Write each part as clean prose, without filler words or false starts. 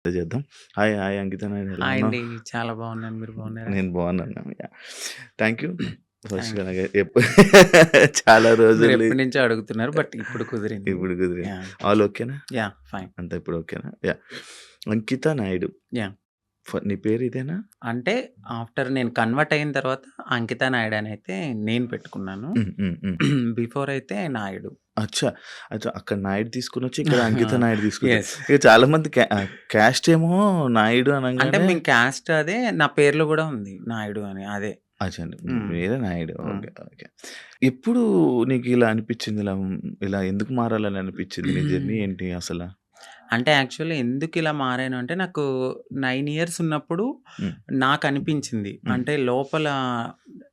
చేద్దాం. Hi hi అంకిత నాయుడు ఎలా hi ఉన్నావు? అండి. చాలా బాగున్నాను. మీరు బాగున్నారా? నేను బాగున్నాను. Thank you. ఫస్ట్‌గా థ్యాంక్ యూ. నాకు చాలా రోజులు మీరెప్పటి నుంచో అడుగుతున్నారు. బట్ ఇప్పుడు కుదిరింది. ఇప్పుడు కుదిరింది. యాహ్! ఆల్ ఓకేనా? యాహ్! ఫైన్. అంతా ఇప్పుడు ఓకేనా? యాహ్! అంకిత నాయుడు. యాహ్! నీ పేరు ఇదేనా? అంటే ఆఫ్టర్ నేను కన్వర్ట్ అయిన తర్వాత అంకిత నాయుడు అని అయితే నేను పెట్టుకున్నాను. హ్మ్. హ్మ్. హ్మ్. బిఫోర్ అయితే నాయుడు. అచ్చా! అచ్చా! అక్కడ నాయుడు తీసుకొనొచ్చి ఇక్కడ అంకిత నాయుడు తీసుకొచ్చారు. యెస్. ఇక చాలా మంది క్యాస్ట్ ఏమో నాయుడు అంటే అనంగానే మేము క్యాస్ట్ అదే. నా పేరులో కూడా ఉంది నాయుడు అని. అదే. అచ్చా! హ్మ్. మీరే నాయుడు. హ్మ్. ఓకే. ఓకే. ఎప్పుడు నీకు ఇలా అనిపిచ్చింది? ఇలా ఎందుకు మారాలని అనిపిచ్చింది? నీ జర్నీ ఏంటి అసల? అంటే యాక్చువల్లీ ఎందుకిలా మారాను అంటే, నాకు 9 ఇయర్స్ ఉన్నప్పుడు హ్మ్. నాకనిపించింది. హ్మ్. అంటే లోపల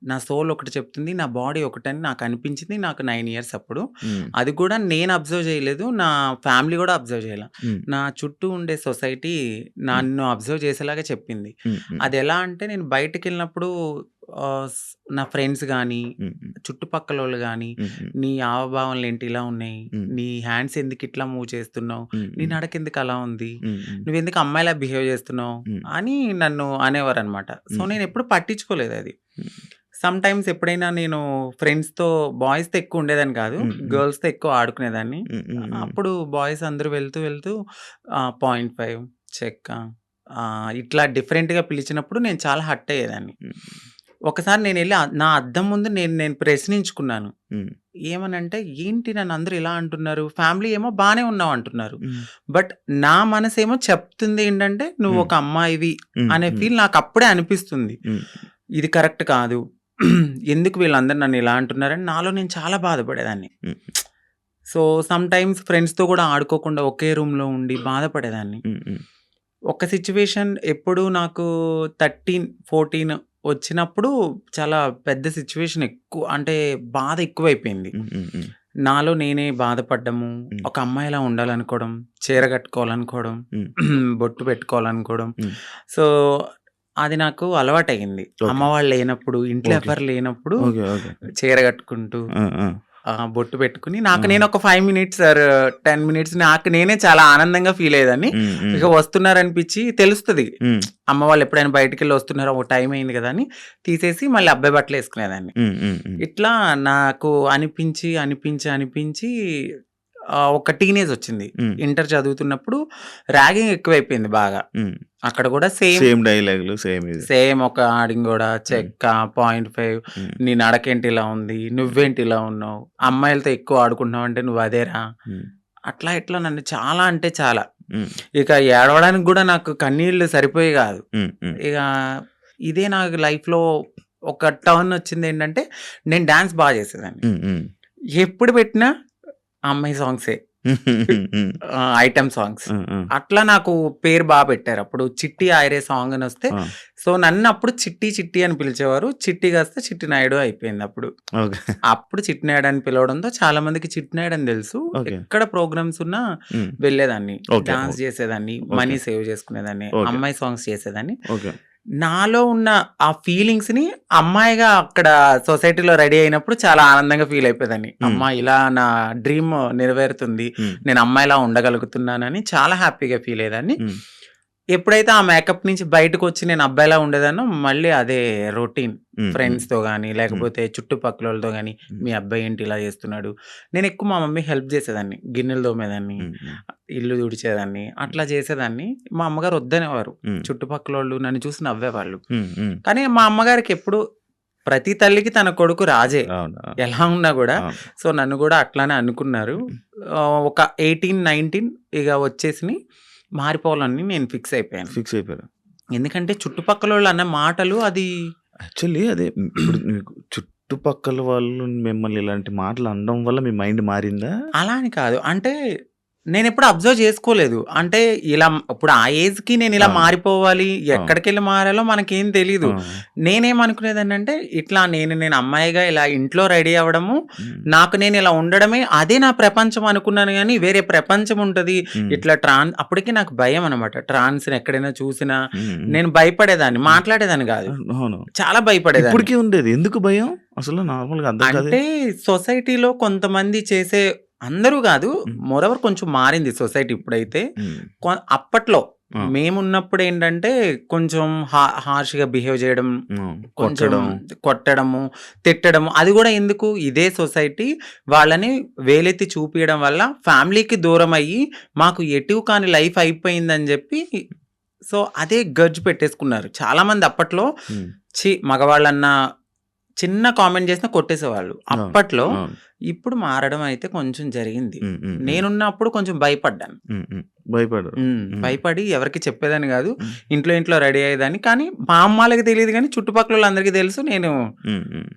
నా సోల్ ఒకటి చెప్తుంది. నా బాడీ ఒకటని నాకనిపించింది. నాకు 9 ఇయర్స్ అప్పుడు. హ్మ్. అది కూడా నేను అబ్జర్వ్ చేయలేదు. నా ఫ్యామిలీ కూడా అబ్జర్వ్ చేయల. హ్మ్. నా చుట్టూ ఉండే సొసైటీ హ్మ్. నన్ను అబ్జర్వ్ చేసేలాగా చెప్పింది. హ్మ్. హ్మ్. అదెలా అంటే నేను బయటికెళ్ళినప్పుడు ఆహ్, స్ నా ఫ్రెండ్స్ గానీ, హ్మ్. హ్మ్. చుట్టుపక్కలోళ్ళు గానీ, హ్మ్. హ్మ్. నీ హావభావాలేంటి ఇలా ఉన్నాయి? హ్మ్. నీ హ్యాండ్స్ ఎందుకిట్లా మూవ్ చేస్తున్నావు? హ్మ్. నీ హ్మ్. నడకెందుకు అలా ఉంది? హ్మ్. హ్మ్. నువ్వెందుకు అమ్మాయిలా బిహేవ్ చేస్తున్నావు? హ్మ్. అని నన్ను అనేవారనమాట. సో, హ్మ్. నేనెప్పుడు పట్టించుకోలేదది. హ్మ్. సమ్‌టైమ్స్ ఎప్పుడైనా నేను ఫ్రెండ్స్‌తో బాయ్స్‌తో ఎక్కువ ఉండేదాన్ని కాదు. హ్మ్. హ్మ్. గర్ల్స్‌తో ఎక్కువ ఆడుకునేదాన్ని. హ్మ్. హ్మ్. హ్మ్. అప్పుడు బాయ్స్ అందరూ వెళ్తూ, వెళ్తూ 0.5 చెక్క ఇట్లా డిఫరెంట్‌గా పిలిచినప్పుడు నేను చాలా హర్ట్ అయ్యేదాన్ని. హ్మ్. ఒకసారి నేనెళ్ళి నా అద్దం ముందు నేను ప్రశ్నించుకున్నాను. హ్మ్. ఏమనంటే, ఏంటి నన్నందరూ ఇలా అంటున్నారు? ఫ్యామిలీ ఏమో బానే ఉన్నావంటున్నారు. హ్మ్. బట్ నా మనసేమో చెప్తుందేంటంటే, హ్మ్. నువ్వొక అమ్మాయివి హ్మ్. అనే హ్మ్. ఫీల్ నాకప్పుడే అనిపిస్తుంది. హ్మ్. ఇది కరెక్ట్ కాదు. ఎందుకు వీళ్ళందరూ నన్నిలా అంటున్నారని నాలో నేను చాలా బాధపడేదాన్ని. హ్మ్. సో, సమ్‌టైమ్స్ ఫ్రెండ్స్‌తో కూడా ఆడుకోకుండా ఒకే రూమ్‌లో ఉండి బాధపడేదాన్ని. హ్మ్. హ్మ్. ఒక సిట్యుయేషన్ ఎప్పుడు నాకు 13, 14 వచ్చినప్పుడు చాలా పెద్ద సిట్యుయేషన్ అంటే బాధ ఎక్కువైపోయింది. హ్మ్. హ్మ్. హ్మ్. నాలో నేనే బాధపడ్డము, హ్మ్. ఒక అమ్మాయిలా ఉండాలనుకోవడం, చీర కట్టుకోవాలనుకోవడం, హ్మ్. బొట్టు పెట్టుకోవాలనుకోవడం. హ్మ్. సో, అది నాకు అలవాటయింది. అమ్మ ఓకే. వాళ్ళు లేనప్పుడు, ఇంట్లో ఓకే. ఎవ్వరు లేనప్పుడు ఓకే. ఓకే. చీర కట్టుకుంటూ ఆ! ఆ! బొట్టు పెట్టుకొని ఆ! నాకు నేను ఒక 5 మినిట్స్ ఆర్ 10 మినిట్స్ నాకు నేనే చాలా ఆనందంగా ఫీల్ అయ్యేదాన్ని. హ్మ్. హ్మ్. ఇక వస్తున్నారనిపించి తెలుస్తది. హ్మ్. అమ్మ వాళ్ళు ఎప్పుడైనా బయటికెళ్ళి వస్తున్నారో ఓ టైం అయింది కదా! అని తీసేసి మళ్ళీ అబ్బాయి బట్టలేసుకునేదాన్ని. హ్మ్. హ్మ్. హ్మ్. ఇట్లా నాకు అనిపించి ఒక టీనేజ్ వచ్చింది. హ్మ్. ఇంటర్ చదువుతున్నప్పుడు ర్యాగింగ్ ఎక్కువైపోయింది బాగా. హ్మ్. అక్కడ కూడా సేమ్ సేమ్ డైలాగులు సేమ్ ఇది. సేమ్ ఒక ఆడింగోడ, హ్మ్. చెక్క, 0.5 హ్మ్. నీ నడకేంటి ఇలా ఉంది? నువ్వేంటి ఇలా ఉన్నావు? అమ్మాయిలతో ఎక్కువ ఆడుకుంటున్నావంటే నువ్వు అదేరా? హ్మ్. అట్లా ఇట్లా నన్ను చాలా అంటే చాలా. హ్మ్. ఇక ఏడవడానికి గూడా నాకు కన్నీళ్లు సరిపోయేవి గాదు. హ్మ్. హ్మ్. ఇక ఇదే నాకు లైఫ్‌లో ఒక టర్న్ వచ్చిందేంటంటే, నేను డాన్స్ బా చేసేదాన్ని. హ్మ్. హ్మ్. ఎప్పుడు పెట్టినా అమ్మాయి సాంగ్సే. హ్మ్. Item songs. ఆ! ఆ! అట్లా నాకు పేరు పెట్టారు. అప్పుడు 'చిట్టి ఆయరే' సాంగ్ అనొస్తే, ఆ! సో నన్నప్పుడు చిట్టి చిట్టి అని పిలిచేవారు. చిట్టి కాస్త చిట్టి నాయుడు అయిపోయిందప్పుడు. ఓకే. అప్పుడు చిట్టి నాయుడు అని పిలవడంతో చాలా మందికి చిట్టి నాయుడు అని తెలుసు. ఓకే. ఎక్కడ ప్రోగ్రామ్స్ ఉన్నా హ్మ్. వెళ్ళేదాన్ని. ఓకే. డాన్స్ చేసేదాన్ని. ఓకే. మనీ సేవ్ చేసుకునేదాన్ని. ఓకే. అమ్మాయి సాంగ్స్ చేసేదాన్ని. ఓకే. నాలో ఉన్న ఆ ఫీలింగ్స్‌ని అమ్మాయిగా అక్కడ సొసైటీలో రెడీ అయినప్పుడు చాలా ఆనందంగా ఫీల్ అయిపోయేదాన్ని. హ్మ్. అమ్మా! ఇలా నా డ్రీమ్ నెరవేరుతుంది. హ్మ్. నేను అమ్మాయిలా ఉండగలుగుతున్నానని చాలా హ్యాపీగా ఫీల్ అయ్యేదాన్ని. హ్మ్. ఎప్పుడైతే ఆ మేకప్ నుంచి బయటకొచ్చి నేను అబ్బాయిలా ఉండేదాన్నో మళ్ళీ అదే రొటీన్. హ్మ్. హ్మ్. ఫ్రెండ్స్‌తో గాని, హ్మ్. లేకపోతే చుట్టుపక్కలోళ్ళతో గాని, హ్మ్. మీ అబ్బాయి ఏంటి ఇలా చేస్తున్నాడు? నేనెక్కువ మా మమ్మీకి హెల్ప్ చేసేదాన్ని. గిన్నెలు తోమేదాన్ని, హ్మ్. హ్మ్. ఇల్లు తుడిచేదాన్ని. హ్మ్. అట్లా చేసేదాన్ని. మా అమ్మగారు వద్దనేవారు. హ్మ్. చుట్టుపక్కలోళ్ళు నన్ను చూసి నవ్వేవాళ్ళు. హ్మ్. హ్మ్. కానీ మా అమ్మగారికెప్పుడు ప్రతి తల్లికి తన కొడుకు రాజే. అవును. అవును. ఎలా ఉన్నా గూడా. అవును. సో, నన్ను గూడా అట్లానే అనుకున్నారు. హ్మ్. ఒక 18, 19 ఇగ వచ్చేసినియి. మారిపోవాలని నేను ఫిక్స్ అయిపోయాను. ఫిక్స్ అయిపోయారు. ఎందుకంటే చుట్టుపక్కలోళ్ళు అన్న మాటలు అది యాక్చువల్లీ అదే ఇప్పుడు మీకు చుట్టుపక్కల వాళ్ళు మిమ్మల్ని ఇలాంటి మాటలు అనడం వల్ల మీ మైండ్ మారిందా? అలా అని కాదు. అంటే నేనెప్పుడు అబ్జర్వ్ చేసుకోలేదు. అంటే ఇలా ఇప్పుడు ఆ ఏజ్‌కి నేనిలా అవును. మారిపోవాలి, అవును. ఎక్కడికెళ్ళి మారాలో మనకేం తెలీదు. ఆ! నేనేమనుకునేదాన్నంటే ఇట్లా నేను అమ్మాయిగా ఇలా ఇంట్లో రెడీ అవ్వడము, హ్మ్. నాకు నేను ఇలా ఉండడమే అదే నా ప్రపంచం అనుకున్నాను గానీ, వేరే ప్రపంచం ఉంటది. హ్మ్. ఇట్లా అప్పటికి నాకు భయం అనమాట. ట్రాన్స్‌ని ఎక్కడైనా చూసినా హ్మ్. హ్మ్. నేను భయపడేదాన్ని. హ్మ్. మాట్లాడేదాన్ని గాదు. అవును. చాలా భయపడేదాన్ని. ఇప్పటికి ఉండేది. ఎందుకు భయం? అసలు నార్మల్‌గా అర్థం కాదు. అంటే సొసైటీలో కొంతమంది చేసే అందరూ గాదు. హ్మ్. మోరోవర్ కొంచెం మారింది సొసైటీ ఇప్పుడైతే. హ్మ్. అప్పట్లో ఆ! మేమున్నప్పుడేంటంటే కొంచెం హార్ష్‌గా బిహేవ్ జేయడం, హ్మ్. కొంచెం కొట్టడం. కొట్టడము, తిట్టడము. అది గూడా ఎందుకు? ఇదే సొసైటీ వాళ్ళని వేలెత్తి చూపియడం వల్ల ఫ్యామిలీకి దూరమయ్యి, మాకు ఎటు కాని లైఫ్ అయిపోయిందని జెప్పి, సో, అదే గర్జ్ పెట్టేసుకున్నారు. చాలామంది అప్పట్లో హ్మ్. మగవాళ్ళన్నా చిన్న కామెంట్ జేసినా కొట్టేసేవాళ్ళు. అవును. అప్పట్లో. అవును. ఇప్పుడు మారడం అయితే కొంచెం జరిగింది. హ్మ్. హ్మ్. హ్మ్. నేనున్నప్పుడు కొంచెం భయపడ్డాను. హ్మ్. హ్మ్. భయపడరు. హ్మ్. భయపడి ఎవరికీ చెప్పేదాన్ని గాదు. హ్మ్. ఇంట్లో రెడీ అయ్యేదాన్ని. కానీ మా అమ్మాళ్ళకి తెలీదు గానీ చుట్టుపక్కలోళ్ళందరికీ తెలుసు నేను హ్మ్. హ్మ్.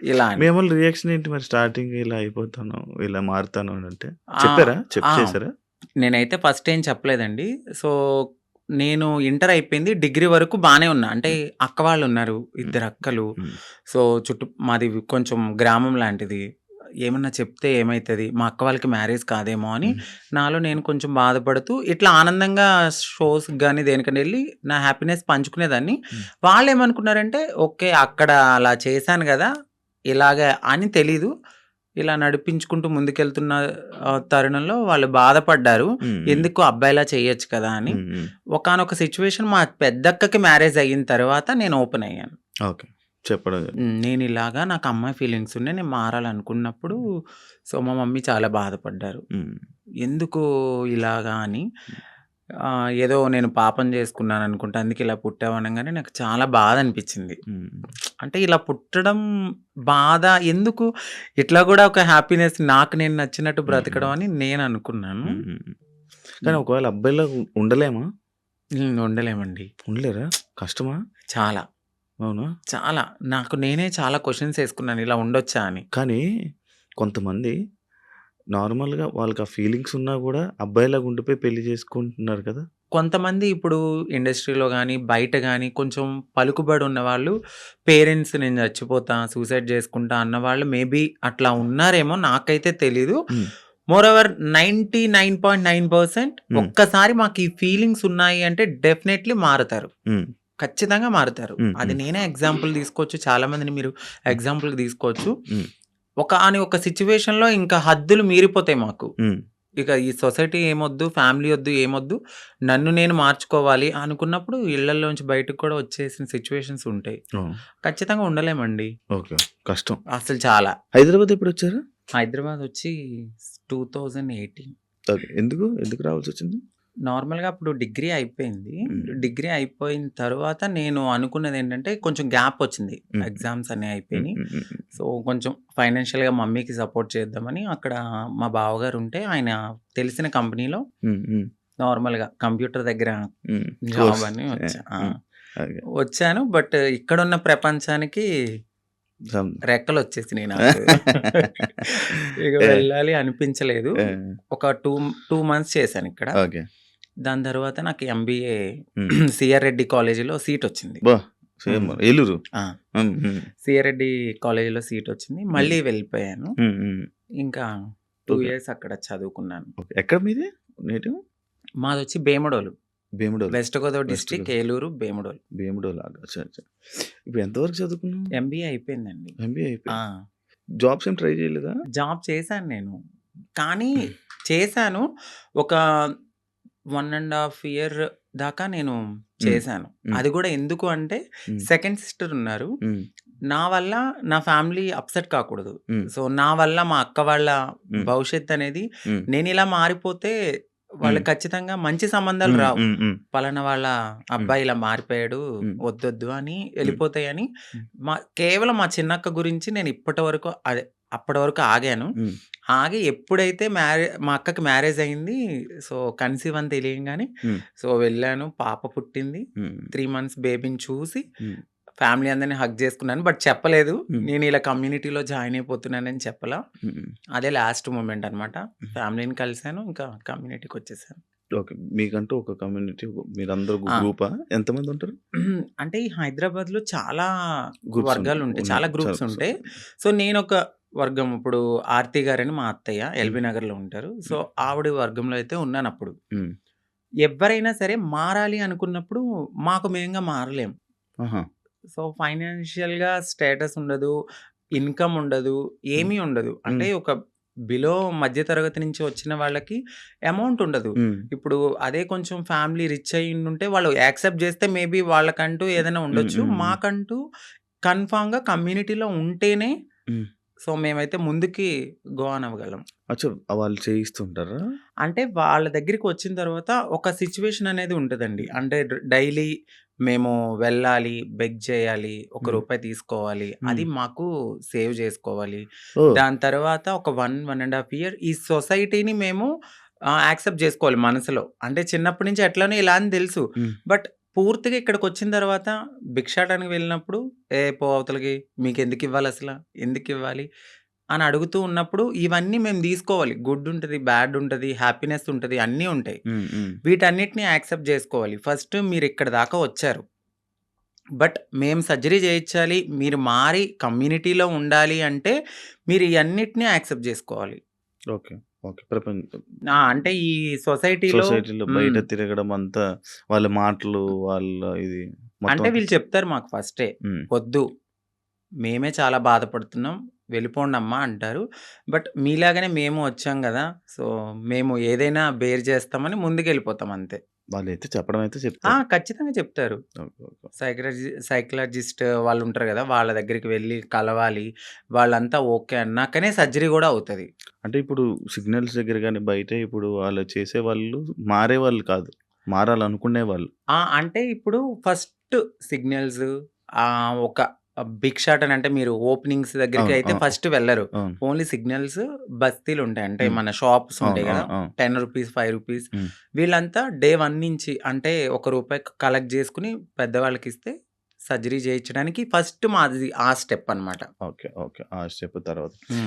ఇలా మీ అని. అమ్మోళ్ళ రియాక్షన్ ఏంటి మరి స్టార్టింగ్ ఇలా అయిపోతాను, ఇలా మారుతాను అనంటే? ఆ! చెప్పారా? ఆ! చేసారా? నేనైతే ఫస్ట్ ఏం చెప్పలేదండి. సో, నేను ఇంటర్ అయిపోయింది. డిగ్రీ వరకు బానే ఉన్నా. అంటే హ్మ్. అక్క వాళ్ళున్నారు. హ్మ్. ఇద్దరు అక్కలు. హ్మ్. సో, మాది కొంచెం గ్రామం లాంటిది. ఏమన్నా చెప్తే ఏమైతది? మా అక్క వాళ్ళకి మ్యారేజ్ కాదేమో అని హ్మ్. నాలో నేను కొంచెం బాధపడుతూ ఇట్లా ఆనందంగా షోస్‌కి గాని దేనికైనా ఎళ్లి నా హ్యాపీనెస్ పంచుకునేదాన్ని. హ్మ్. వాళ్ళేమనుకున్నారంటే ఓకే. అక్కడ అలా చేశాను గదా! ఇలాగ అని తెలీదు. ఇలా నడిపించుకుంటూ ముందుకెళ్తున్న తరుణంలో వాళ్ళు బాధపడ్డారు. హ్మ్. హ్మ్. ఎందుకు అబ్బాయిలా చేయొచ్చు కదా! అని. హ్మ్. హ్మ్. ఒకానొక సిట్యుయేషన్ మా పెద్దక్కకి మ్యారేజ్ అయిన తర్వాత నేను ఓపెన్ అయ్యాను. ఓకే. చెప్పడం జరిగింది. నేనిలాగా నాకు అమ్మాయి ఫీలింగ్స్ ఉన్నాయి. నేను మారాలనుకున్నప్పుడు హ్మ్. సో, మా మమ్మీ చాలా బాధపడ్డారు. హ్మ్. ఎందుకు ఇలాగా అని. హ్మ్. ఏదో నేను పాపం చేసుకున్నాననుకుంటా. అందుకే ఇలా పుట్టావు అనంగానే నాకు చాలా బాధ అనిపించింది. హ్మ్. అంటే ఇలా పుట్టడం బాధ ఎందుకు? ఇట్లా గూడా ఒక హ్యాపీనెస్ నాకు నేను నచ్చినట్టు హ్మ్. హ్మ్. బ్రతకడం అని నేను అనుకున్నాను. హ్మ్. హ్మ్. కానీ హ్మ్. ఒకవేళ అబ్బాయిలాగా ఉండలేమా? ఉండలేమండి. ఉండలేరా? కష్టమా? చాలా. అవునా? చాలా. నాకు నేనే చాలా క్వెషన్స్ ఏసుకున్నాను. ఇలా ఉండొచ్చా అని. కానీ కొంతమంది నార్మల్‌గా వాళ్ళకి ఆ ఫీలింగ్స్ ఉన్నా గూడా అబ్బాయిలాగా ఉండిపోయి పెళ్లి చేసుకుంటున్నారు కదా! కొంతమంది ఇప్పుడు ఇండస్ట్రీలో గాని, బయట గాని కొంచెం పలుకుబడి ఉన్నవాళ్ళు పేరెంట్స్ నేను చచ్చిపోతా, సూసైడ్ చేసుకుంటా అన్నవాళ్ళు మేబీ అట్లా ఉన్నారేమో నాకైతే తెలీదు. హ్మ్. మోరోవర్ 99.9% హ్మ్. ఒక్కసారి మాకు ఈ ఫీలింగ్స్ ఉన్నాయి అంటే డెఫినైట్లీ మారుతారు. హ్మ్. ఖచ్చితంగా మారుతారు. హ్మ్. అది హ్మ్. నేనే ఎగ్జాంపుల్ తీసుకోవచ్చు. చాలా మందిని మీరు హ్మ్. ఎగ్జాంపుల్‌గా తీసుకోవచ్చు. హ్మ్. ఒక సిట్యుయేషన్‌లో ఇంకా హద్దులు మీరిపోతాయి మాకు. హ్మ్. ఇక ఈ సొసైటీ ఏమొద్దు, ఫ్యామిలీ ఒద్దు, ఏమొద్దు. నన్ను నేను మార్చుకోవాలి అనుకున్నప్పుడు ఇళ్లల్లోంచి బయటకి కూడా వచ్చేసిన సిట్యుయేషన్స్ ఉంటాయి. అవును. ఖచ్చితంగా ఉండలేమండి. ఓకే. కష్టం. అసలు చాలా. హైదరాబాద్ ఎప్పుడొచ్చారు? హైదరాబాద్ వచ్చి 2018 ఓకే. ఎందుకు? ఎందుకు రావాల్సొచ్చింది? నార్మల్‌గా అప్పుడు డిగ్రీ అయిపోయింది. హ్మ్. డిగ్రీ అయిపోయిన తర్వాత నేను అనుకున్నదేంటంటే కొంచెం గ్యాప్ వచ్చింది. హ్మ్. ఎగ్జామ్స్ అన్నీ హ్మ్. అయిపోయినియి. హ్మ్. హ్మ్. సో, కొంచెం ఫైనాన్షియల్‌గా మమ్మీకి సపోర్ట్ చేద్దామని అక్కడ మా బావగారు ఉంటే ఆయన తెలిసిన కంపెనీలో హ్మ్. హ్మ్. నార్మల్‌గా కంప్యూటర్ దగ్గర హ్మ్. Job course. అని వచ్చా. హ్మ్. ఓకే. వచ్చాను. బట్ ఇక్కడున్న ప్రపంచానికి సం రెక్కలొచ్చేసినియి నాకు. ఇక ఏ వెళ్ళాలి అనిపించలేదు. ఏ ఒక 2 మంత్స్ చేశానిక్కడ. ఓకే. దాని తర్వాత నాకు ఎంబీఏ హ్మ్. సిఆర్ రెడ్డి కాలేజీలో సీటొచ్చింది. అబ్బా! సేమ్ హ్మ్. ఏలూరు. ఆ! హ్మ్. హ్మ్. సిఆర్ రెడ్డి కాలేజీలో సీటొచ్చింది. హ్మ్. మళ్ళీ వెళ్ళిపోయాను. హ్మ్. హ్మ్. ఇంకా 2 ఓకే. ఇయర్స్ అక్కడ చదువుకున్నాను. ఓకే. ఎక్కడ మీది నేటివ్? మాదొచ్చి Bhimadolu. Bhimadolu. West Godavari west district Godavari. Eluru, Bhimadolu. Bhimadolu. అచ్చా! అచ్చా! ఇప్పుడు ఎంత వరకు చదువుకున్నావు? ఎంబీఏ అయిపోయిందండి. ఎంబీఏ ఆ! అయిపోయింది. జాబ్స్ ఏం ట్రై చేయలేదా? జాబ్ చేశాను నేను. కానీ చేశాను. ఒక 1 ½ ఇయర్ దాకా నేను హ్మ్. చేశాను. హ్మ్. అది గూడా ఎందుకు అంటే హ్మ్. సెకండ్ సిస్టర్ ఉన్నారు. హ్మ్. నా వల్ల నా ఫ్యామిలీ అప్‌సెట్ కాకూడదు. హ్మ్. సో, నా వల్ల మా అక్క వాళ్ళ హ్మ్. భవిష్యత్తనేది హ్మ్. నేనిలా మారిపోతే హ్మ్. వాళ్ళకి ఖచ్చితంగా మంచి సంబంధాలు హ్మ్. రావు. హ్మ్. హ్మ్. పలానా వాళ్ళ హ్మ్. అబ్బాయి ఇలా మారిపోయాడు. హ్మ్. వద్దొద్దు అని హ్మ్. ఎళ్ళిపోతాయని హ్మ్. కేవలం మా చిన్నక్క గురించి నేను ఇప్పటి వరకు అప్పటి వరకు ఆగాను. హ్మ్. ఆగి ఎప్పుడైతే మా అక్కకి మ్యారేజ్ అయింది. సో, కన్సీవ్ అని తెలియంగానే హ్మ్. సో, వెళ్ళాను. పాప పుట్టింది. హ్మ్. 3 మంత్స్ బేబీని చూసి హ్మ్. ఫ్యామిలీ అందరిని హగ్ చేసుకున్నాను. బట్ చెప్పలేదు. హ్మ్. నేను ఇలా కమ్యూనిటీలో జాయిన్ అయిపోతున్నానని చెప్పలా. హ్మ్. అదే లాస్ట్ మొమెంట్ అనమాట. హ్మ్. ఫ్యామిలీని కలిసాను. ఇంకా కమ్యూనిటీకొచ్చేసాను. ఓకే. మీకంటూ ఒక కమ్యూనిటీ మీరందరూ ఆ! గ్రూపా? ఎంతమందుంటారు? అంటే ఈ హైదరాబాద్‌లో చాలా గ్రూప్స్ వర్గాలుంటాయి. ఉన్నాయి. చాలా గ్రూప్స్ ఉంటాయి. సో, నేనొక వర్గం ఇప్పుడు ఆర్తి గారని మా అత్తయ్య హ్మ్. ఎల్బీ నగర్‌లో ఉంటారు. సో, హ్మ్. ఆవిడ వర్గంలో అయితే ఉన్నానప్పుడు. హ్మ్. ఎవ్వరైనా సరే మారాలి అనుకున్నప్పుడు మాకు మేముగా మారలేం. ఆహా! సో, ఫైనాన్షియల్‌గా స్టేటస్ ఉండదు. ఇన్‌కమ్ ఉండదు. హ్మ్. ఏమీ ఉండదు. హ్మ్. అంటే ఒక బిలో మధ్య తరగతి నుంచి వచ్చిన వాళ్ళకి అమౌంట్ ఉండదు. హ్మ్. ఇప్పుడు అదే కొంచెం ఫ్యామిలీ రిచ్ అయ్యుండుంటే వాళ్ళు యాక్సెప్ట్ చేస్తే మేబీ వాళ్ళకంటూ ఏదైనా హ్మ్. ఉండొచ్చు. హ్మ్. హ్మ్. మాకంటూ కన్ఫర్మ్‌గా కమ్యూనిటీలో ఉంటేనే హ్మ్. సో, మేమైతే ముందుకి గో ఆన్ అవ్వగలం. అచ్చా! వాళ్ళు చేయిస్తుంటారా? అంటే వాళ్ళ దగ్గరికి వచ్చిన తర్వాత ఒక సిట్యుయేషన్ అనేది ఉంటదండి. అంటే డైలీ మేము వెళ్ళాలి, బెగ్ చేయాలి, ఒక హ్మ్. రూపాయి తీసుకోవాలి. హ్మ్. అది మాకు సేవ్ చేసుకోవాలి. ఓహ్! దాని తర్వాత ఒక 1 ½ ఇయర్ ఈ సొసైటీని మేము యాక్సెప్ట్ చేసుకోవాలి మనసులో. అంటే చిన్నప్పటి నుంచి ఎట్లనో ఇలా అని తెలుసు. హ్మ్. బట్ పూర్తిగా ఇక్కడికొచ్చిన తర్వాత భిక్షాటనకి వెళ్ళినప్పుడు, "ఏ పో అవతలకి మీకెందుకివ్వాలసల? ఎందుకివ్వాలి?" అని అడుగుతూ ఉన్నప్పుడు ఇవన్నీ మేము తీసుకోవాలి. గుడ్ ఉంటది, బ్యాడ్ ఉంటది, హ్యాపీనెస్ ఉంటది, అన్నీ ఉంటాయి. హ్మ్. హ్మ్. వీటన్నిటిని యాక్సెప్ట్ జేసుకోవాలి. ఫస్ట్ మీరిక్కడి దాకా వచ్చారు. బట్ మేము సర్జరీ చేయించాలి, మీరు మారి కమ్యూనిటీలో ఉండాలి అంటే మీరు ఇయన్నిటిని యాక్సెప్ట్ జేసుకోవాలి. ఓకే. ఓకే. అంటే ఈ సొసైటీలో సొసైటీలో బయట హ్మ్. తిరగడం అంతా వాళ్ళ మాటలు, వాళ్ళ ఇది మొత్తం అంటే అంతా వీళ్ళు చెప్తారు మాకు ఫస్టే. హ్మ్. "వద్దు, మేమే చాలా బాధపడుతున్నాం. వెళ్ళిపోండమ్మా" అంటారు. బట్ మీలాగానే మేము వచ్చాం గదా! సో, మేము ఏదైనా బేర్ చేస్తామని ముందుకెళ్ళిపోతాం అంతే. వాళ్ళైతే చెప్పడం అయితే చెప్తారు. ఖచ్చితంగా చెప్తారు. ఓకే. ఓకే. సైకాలజిస్ట్ వాళ్ళుంటారు గదా! వాళ్ళ దగ్గరికి వెళ్లి కలవాలి. వాళ్ళంతా ఓకే అన్నాకనే సర్జరీ గూడా అవుతది. అంటే ఇప్పుడు సిగ్నల్స్ దగ్గర గాని, బయట ఇప్పుడు అలా చేసేవాళ్ళు మారేవాళ్ళు కాదు. మారాలనుకునేవాళ్ళు. అంటే ఇప్పుడు ఫస్ట్ సిగ్నల్స్ ఒక భిక్షాటన అంటే మీరు ఓపెనింగ్స్ దగ్గరికి అవును. అయితే అవును. ఫస్ట్ వెళ్లరు. అవును. ఓన్లీ సిగ్నల్స్ బస్తీలుంటాయి. అంటే హ్మ్. మన షాప్స్ అవును. ఉంటాయి గదా! అవును. అవును. రూ. 10, రూ. 5 హ్మ్. వీళ్ళంతా డే 1 నుంచి అంటే ఒక రూపాయి కలెక్ట్ జేసుకొని పెద్దవాళ్ళకిస్తే సర్జరీ చేయించడానికి ఫస్ట్ మాది ఆ స్టెప్ అన్నమాట. ఓకే. ఓకే. ఆ స్టెప్ తర్వాత. హ్మ్.